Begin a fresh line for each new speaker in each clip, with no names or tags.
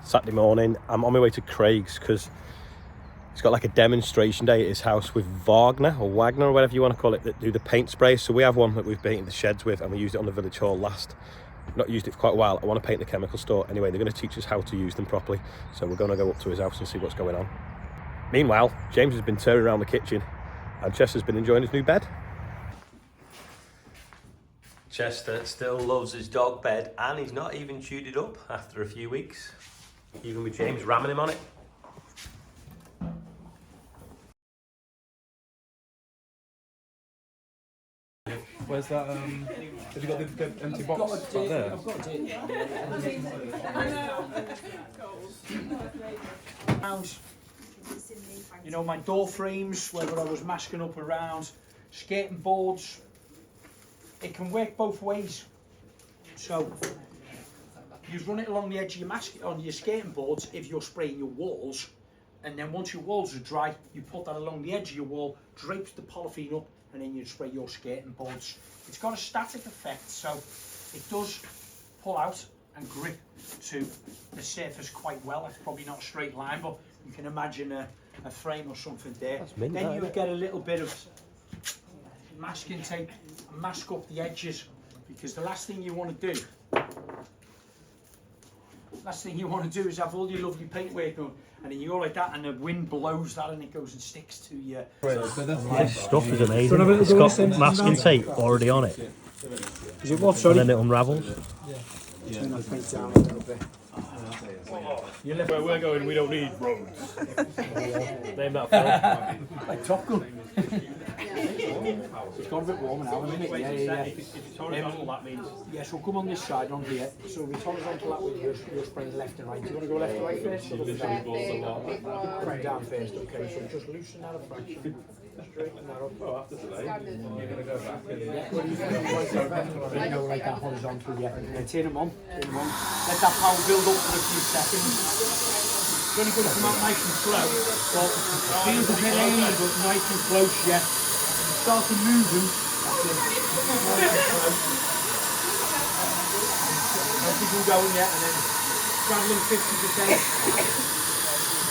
Saturday morning. I'm on my way to Craig's because he's got like a demonstration day at his house with Wagner or whatever you want to call it, that do the paint spray. So we have one that we've painted the sheds with, and we used it on the village hall last. Not used it for quite a while. I want to paint the chemical store. Anyway, they're going to teach us how to use them properly. So we're going to go up to his house and see what's going on. Meanwhile, James has been tearing around the kitchen and Chester's been enjoying his new bed. Chester still loves his dog bed and he's not even chewed it up after a few weeks, even with James ramming him on it.
Where's that? Have you got the empty box back there?
I've got it. You know, my door frames, whether I was masking up around skating boards, it can work both ways. So you run it along the edge of your on your skating boards if you're spraying your walls, and then once your walls are dry, you put that along the edge of your wall, drapes the polythene up, and then you spray your skating boards. It's got a static effect, so it does pull out and grip to the surface quite well. It's probably not a straight line, but you can imagine a frame or something there. Then you get a little bit of masking tape and mask up the edges, because the last thing you want to do is have all your lovely paintwork on, and then you go like that and the wind blows that and it goes and sticks to you.
This stuff is amazing. It's got masking tape already on it.
Is it what, sorry?
And then it unravels.
Yeah. Turn that paint down a little bit.
Where we're going, we don't need roads. Name that film.
Like Top Gun. It's got a bit warmer now, isn't it? Yeah.
If it's horizontal, that means...
Yes, we'll come on this side, on here. So if it's horizontal, that way you're spraying left and right. Do you want to go left and right first? Come down first, okay. So just loosen that a fraction. Straighten that up.
Oh, after today, you're going to go back and...
You know, like that horizontal, yeah. And turn them on. Let that power build up for a few seconds. It's only going to come out nice and slow. Well, it feels a bit alien, but nice and close, yeah. Start to move them. Keep them going, yeah, and then travelling 50%.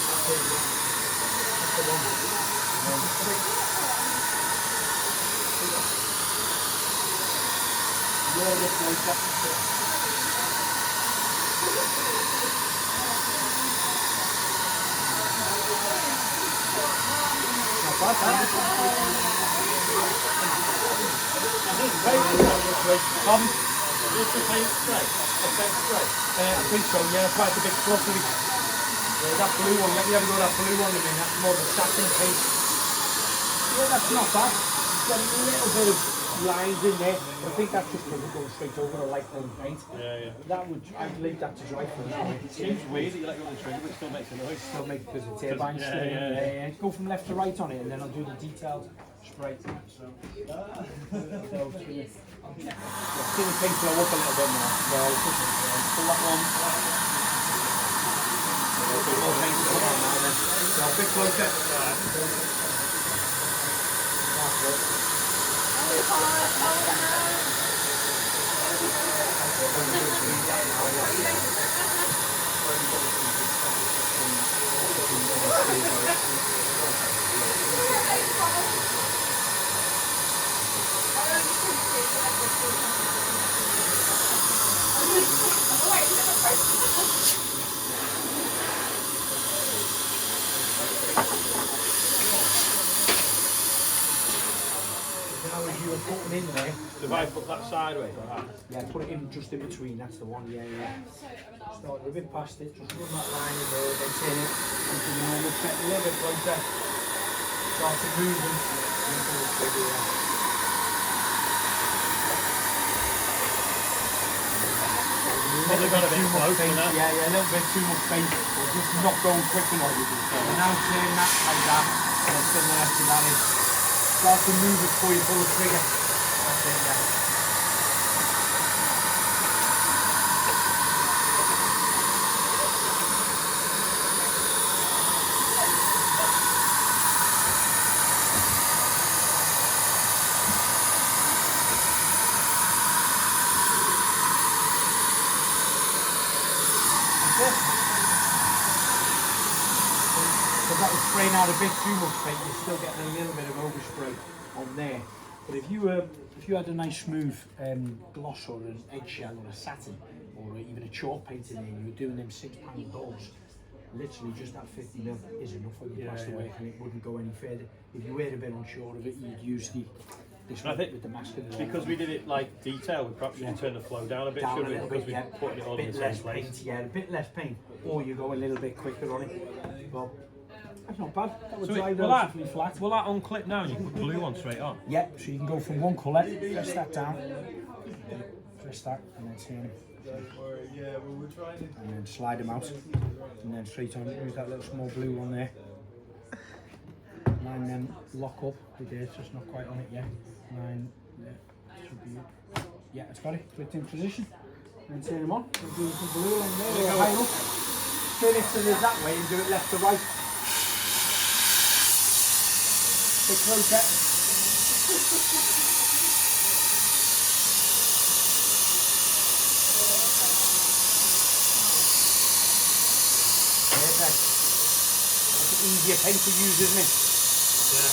That's the one. Roll it like that. Not bad, I think so, yeah, quite a bit fluffy. Yeah, that blue one, let me have a go at that blue one in a minute, that's more of a satin paint. Yeah, that's not bad. It's got a little bit of lines in there. I think that's just because it goes straight over a light blue paint.
Yeah.
That would, I'd leave that to dry for now.
It seems weird that you let go of the trigger, but it still makes a noise.
Still make it because the turbine's still in. Yeah. Go from left to right on it, and then I'll do the detailed spray. So, see the paint flow up a little bit more. So pull that one. A bit more paint to come on now then. So a bit closer. That's it. Now as you are putting in there,
If I put that sideways like that?
yeah, put it in just in between, that's the one, yeah. Start a bit past it, just run that line in there, then turn it onto the normal set a little bit closer. Start to move them.
Probably got a bit close
paint,
on that.
yeah, a little bit too much paint, but just not going quick enough. And now turn that like that, and then fill the rest of that in. Start to move it before you pull the trigger. That's it, yeah. Because that was spraying out a bit too much paint, you're still getting a little bit of overspray on there. But if you had a nice smooth gloss or an eggshell or a satin or even a chalk paint in there, and you were doing them £6 balls, literally just that 50ml is enough on your plasterwork, and it wouldn't go any further. If you were a bit unsure of it, you'd use this one with the masking.
Because we did it like detail, we perhaps should turn the flow down a bit,
Down a
shouldn't we?
little
Because
bit,
we're putting it all
a
in
bit
the
less
same place.
paint, yeah, a bit less paint, or you go a little bit quicker on it. Well, that's not bad. That would dry relatively flat.
Will that unclip now and you can put the blue one straight on?
Yeah, so you can go from one colour, press that down, press that, and then turn it. And then slide them out, and then straight on. Use that little small blue one there. Line them lock up. We did, it's just not quite on it yet. Line, yeah, should be it. Yeah, it's got it. Clicked in position. And then turn them on. And do some blue on there. They're high up. Turn it to the that way and do it left to right. Bit closer. Perfect. That's an easier paint to use, isn't it?
Yeah.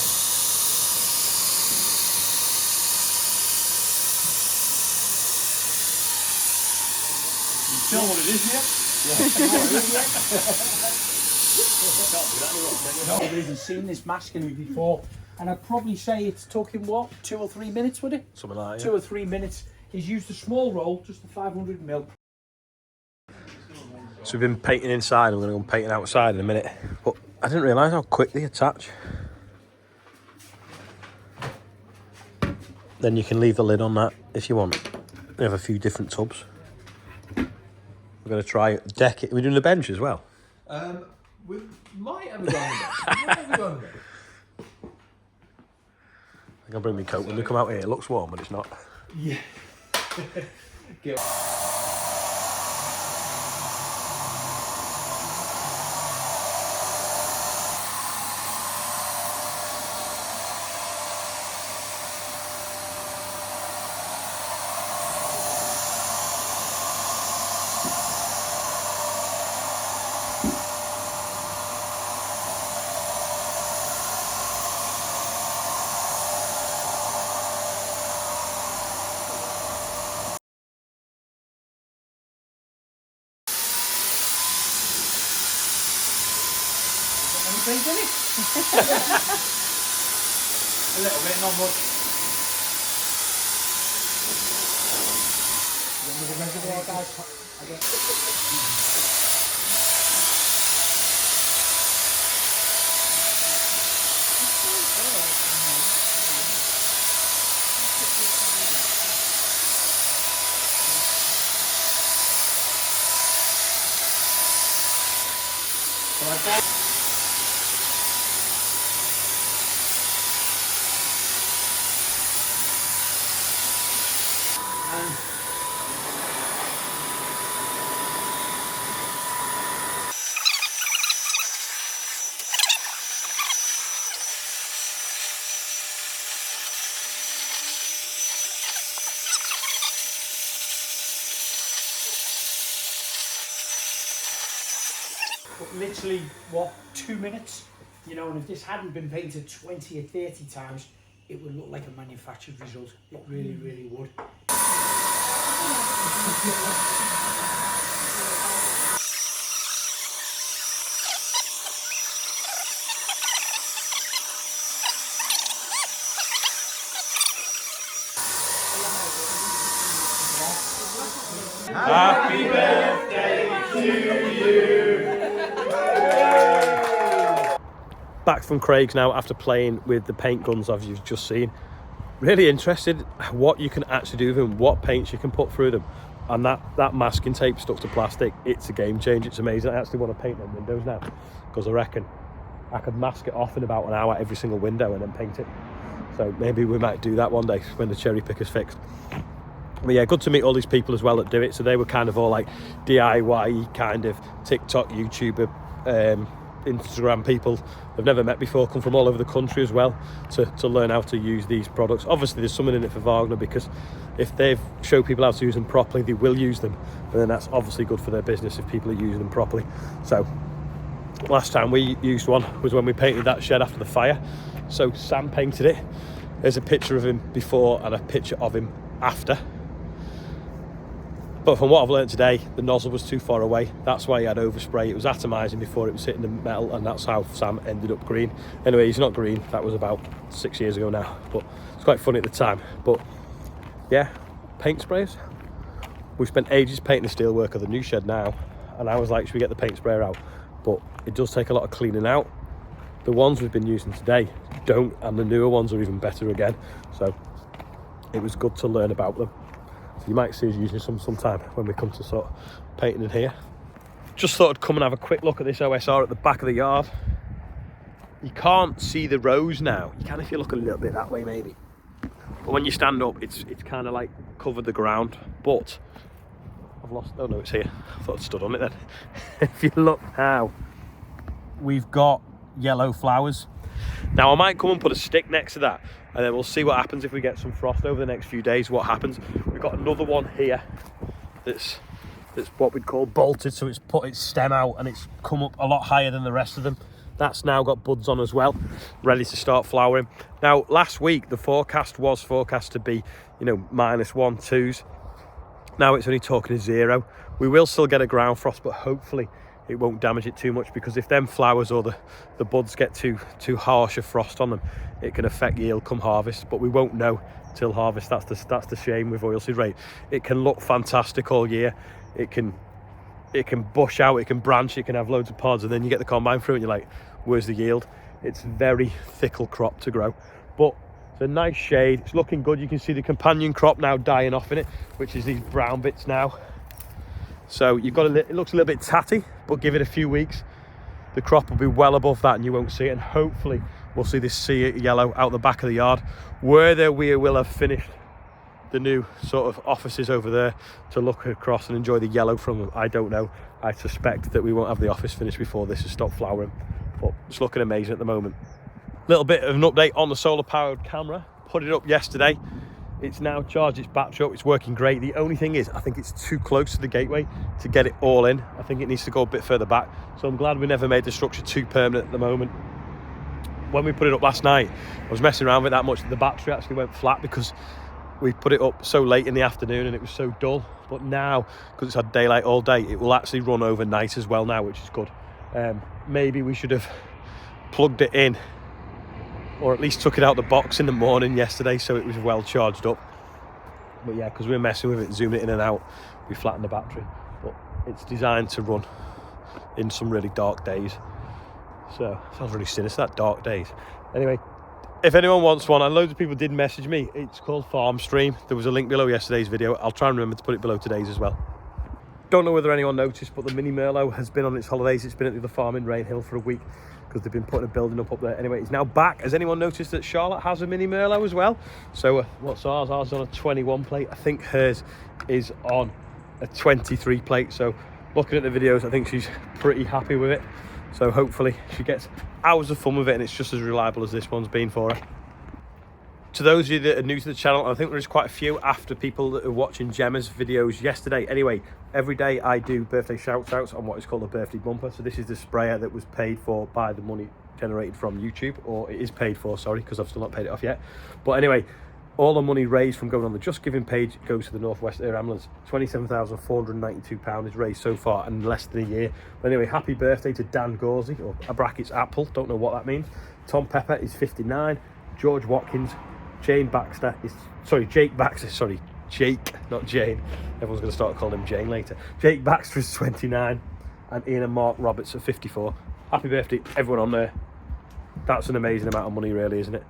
You still what it is yet?
I've even seen this masking before, and I'd probably say it's took him what, 2 or 3 minutes, would it?
Something like that.
2 or 3 minutes. He's used a small roll, just a 500ml.
So we've been painting inside, and we're going to go painting outside in a minute. But I didn't realise how quick they attach. Then you can leave the lid on that if you want. We have a few different tubs. We're going to try deck it. We're doing the bench as well.
We might have a go on it.
I can bring my coat when they come out here. It looks warm, but it's not.
Yeah.
Paint in it? A little bit, not much. With the reservoir, guys. But literally, what, 2 minutes? You know, and if this hadn't been painted 20 or 30 times, it would look like a manufactured result. It really, really would.
Happy birthday to you. Back from Craig's now after playing with the paint guns as you've just seen. Really interested what you can actually do with them, what paints you can put through them. And that masking tape stuck to plastic, it's a game changer. It's amazing. I actually want to paint them windows now because I reckon I could mask it off in about an hour every single window and then paint it. So maybe we might do that one day when the cherry picker's fixed. But yeah, good to meet all these people as well that do it. So they were kind of all like DIY kind of TikTok, YouTuber, Instagram people I've never met before, come from all over the country as well to learn how to use these products. Obviously there's something in it for Wagner, because if they've shown people how to use them properly, they will use them, but then that's obviously good for their business if people are using them properly. So Last time we used one was when we painted that shed after the fire. So Sam painted it. There's a picture of him before and a picture of him after. But from what I've learned today, the nozzle was too far away. That's why he had overspray. It was atomising before it was hitting the metal, and that's how Sam ended up green. Anyway, he's not green. That was about 6 years ago now, but it's quite funny at the time. But yeah, paint sprays. We spent ages painting the steelwork of the new shed now, and I was like, should we get the paint sprayer out? But it does take a lot of cleaning out. The ones we've been using today don't, and the newer ones are even better again. So it was good to learn about them. So you might see us using some sometime when we come to sort of painting in here. Just thought I'd come and have a quick look at this OSR at the back of the yard. You can't see the rows now. You can if you look a little bit that way maybe. But when you stand up, it's kind of like covered the ground. But I've lost, oh no, it's here. I thought I'd stood on it then. If you look now, we've got yellow flowers. Now I might come and put a stick next to that, and then we'll see what happens if we get some frost over the next few days, what happens. We've got another one here that's what we'd call bolted, so it's put its stem out and it's come up a lot higher than the rest of them. That's now got buds on as well, ready to start flowering. Now last week the forecast was forecast to be, you know, -1, -2s. Now it's only talking a 0. We will still get a ground frost, but hopefully it won't damage it too much, because if them flowers or the buds get too harsh a frost on them, it can affect yield come harvest. But we won't know till harvest. That's the shame with oilseed rape. It can look fantastic all year. It can bush out, it can branch, it can have loads of pods, and then you get the combine through and you're like, where's the yield? It's very fickle crop to grow, but it's a nice shade. It's looking good. You can see the companion crop now dying off in it, which is these brown bits now. So you've got it looks a little bit tatty, but give it a few weeks, the crop will be well above that and you won't see it. And hopefully we'll see this sea yellow out the back of the yard, where we will have finished the new sort of offices over there to look across and enjoy the yellow from them. I don't know. I suspect that we won't have the office finished before this has stopped flowering, but it's looking amazing at the moment. Little bit of an update on the solar powered camera. Put it up yesterday. It's now charged its battery up. It's working great. The only thing is, I think it's too close to the gateway to get it all in. I think it needs to go a bit further back. So I'm glad we never made the structure too permanent at the moment. When we put it up last night, I was messing around with it that much that the battery actually went flat, because we put it up so late in the afternoon and it was so dull. But now, because it's had daylight all day, it will actually run overnight as well now, which is good. Maybe we should have plugged it in, or at least took it out the box in the morning yesterday so it was well charged up. But yeah, because we were messing with it, zooming it in and out, we flattened the battery. But it's designed to run in some really dark days. So it sounds really sinister, that, dark days. Anyway, if anyone wants one, and loads of people did message me, it's called Farm Stream. There was a link below yesterday's video. I'll try and remember to put it below today's as well. Don't know whether anyone noticed, but the mini Merlot has been on its holidays. It's been at the other farm in Rainhill for a week, because they've been putting a building up there. Anyway, it's now back. Has anyone noticed that Charlotte has a mini Merlot as well? So what's ours? Ours is on a 21 plate. I think hers is on a 23 plate. So looking at the videos, I think she's pretty happy with it. So hopefully she gets hours of fun with it, and it's just as reliable as this one's been for her. To those of you that are new to the channel, I think there's quite a few after people that are watching Gemma's videos yesterday. Anyway, every day I do birthday shout outs on what is called a birthday bumper. So this is the sprayer that was paid for by the money generated from YouTube, or it is paid for, sorry, because I've still not paid it off yet. But anyway, all the money raised from going on the Just Giving page goes to the North West Air Ambulance. £27,492 is raised so far in less than a year. But anyway, happy birthday to Dan Gauzy, or brackets Apple, don't know what that means. Tom Pepper is 59, George Watkins, Jake Baxter, not Jane. Everyone's going to start calling him Jane later. Jake Baxter is 29, and Ian and Mark Roberts are 54. Happy birthday, everyone on there. That's an amazing amount of money, really, isn't it?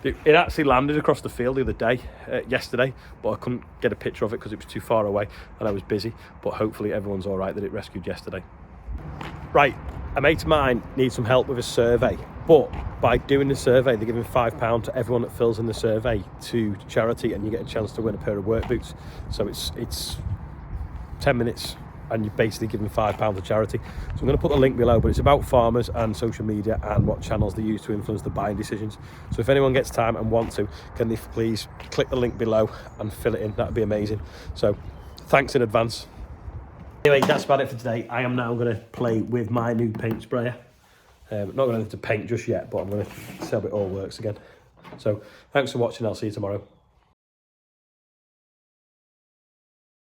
It actually landed across the field the other day, yesterday, but I couldn't get a picture of it because it was too far away and I was busy. But hopefully everyone's all right that it rescued yesterday. Right, a mate of mine needs some help with a survey, but by doing the survey, they're giving £5 to everyone that fills in the survey to charity, and you get a chance to win a pair of work boots. So it's 10 minutes and you're basically giving £5 to charity. So I'm going to put the link below, but it's about farmers and social media and what channels they use to influence the buying decisions. So if anyone gets time and want to, can they please click the link below and fill it in? That'd be amazing. So thanks in advance. Anyway, that's about it for today. I am now going to play with my new paint sprayer. Not going to paint just yet, but I'm going to see how it all works again. So thanks for watching. I'll see you tomorrow.